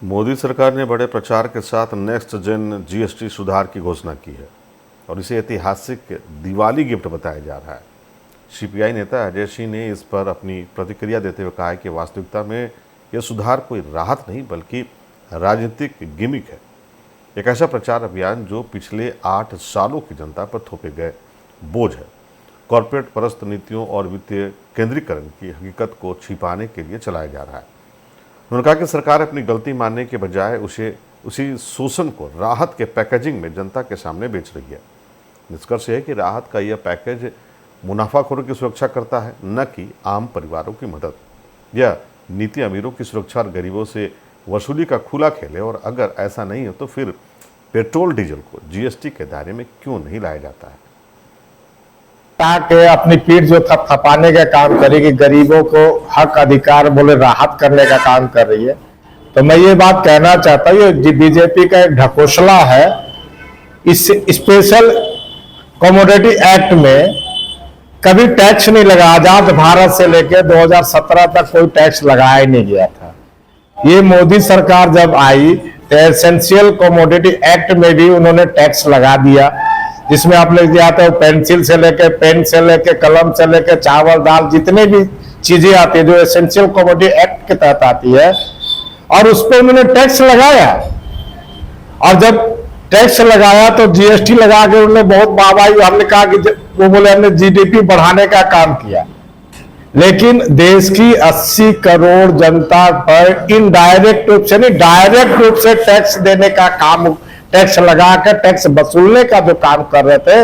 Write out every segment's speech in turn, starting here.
मोदी सरकार ने बड़े प्रचार के साथ नेक्स्ट जेन जीएसटी सुधार की घोषणा की है और इसे ऐतिहासिक दिवाली गिफ्ट बताया जा रहा है। सीपीआई नेता अजय सिंह ने इस पर अपनी प्रतिक्रिया देते हुए कहा है कि वास्तविकता में यह सुधार कोई राहत नहीं बल्कि राजनीतिक गिमिक है। एक ऐसा प्रचार अभियान जो पिछले 8 सालों की जनता पर थोपे गए बोझ है। कॉरपोरेट परस्त नीतियों और वित्तीय केंद्रीकरण की हकीकत को छिपाने के लिए चलाया जा रहा है। उन्होंने कहा कि सरकार अपनी गलती मानने के बजाय उसी शोषण को राहत के पैकेजिंग में जनता के सामने बेच रही है। निष्कर्ष है कि राहत का यह पैकेज मुनाफाखोरों की सुरक्षा करता है, न कि आम परिवारों की मदद। यह नीति अमीरों की सुरक्षा और गरीबों से वसूली का खुला खेल है और अगर ऐसा नहीं है तो फिर पेट्रोल डीजल को जीएसटी के दायरे में क्यों नहीं लाया जाता है। ताकि अपनी पीठ जो थपथपाने का काम करेगी, गरीबों को हक अधिकार बोले राहत करने का काम कर रही है। तो मैं ये बात कहना चाहता हूँ, ये बीजेपी का एक ढकोसला है। इस स्पेशल कमोडिटी एक्ट में कभी टैक्स नहीं लगा। आजाद भारत से लेकर 2017 तक कोई टैक्स लगाया ही नहीं गया था। ये मोदी सरकार जब आई तो एसेंशियल कमोडिटी एक्ट में भी उन्होंने टैक्स लगा दिया, जिसमें आपने दिया था पेंसिल से लेके, पेन से लेके, कलम से लेके, चावल दाल जितने भी चीजें आती है जो एसेंशियल कमोडिटी एक्ट के तहत आती है, और उस पर उन्होंने टैक्स लगाया। और जब टैक्स लगाया तो जीएसटी लगा के उन्होंने बहुत वाहवाही, हमने कहा कि वो बोले हमने जीडीपी बढ़ाने का काम किया। लेकिन देश की 80 करोड़ जनता पर इनडायरेक्ट रूप से नहीं, डायरेक्ट रूप से टैक्स देने का काम, टैक्स लगा कर टैक्स वसूलने का जो काम कर रहे थे।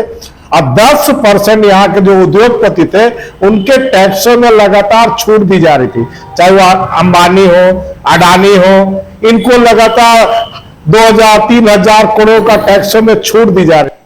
अब 10% यहाँ के जो उद्योगपति थे उनके टैक्सों में लगातार छूट दी जा रही थी, चाहे वो अंबानी हो, अडानी हो, इनको लगातार 2000-3000 करोड़ का टैक्सों में छूट दी जा रही।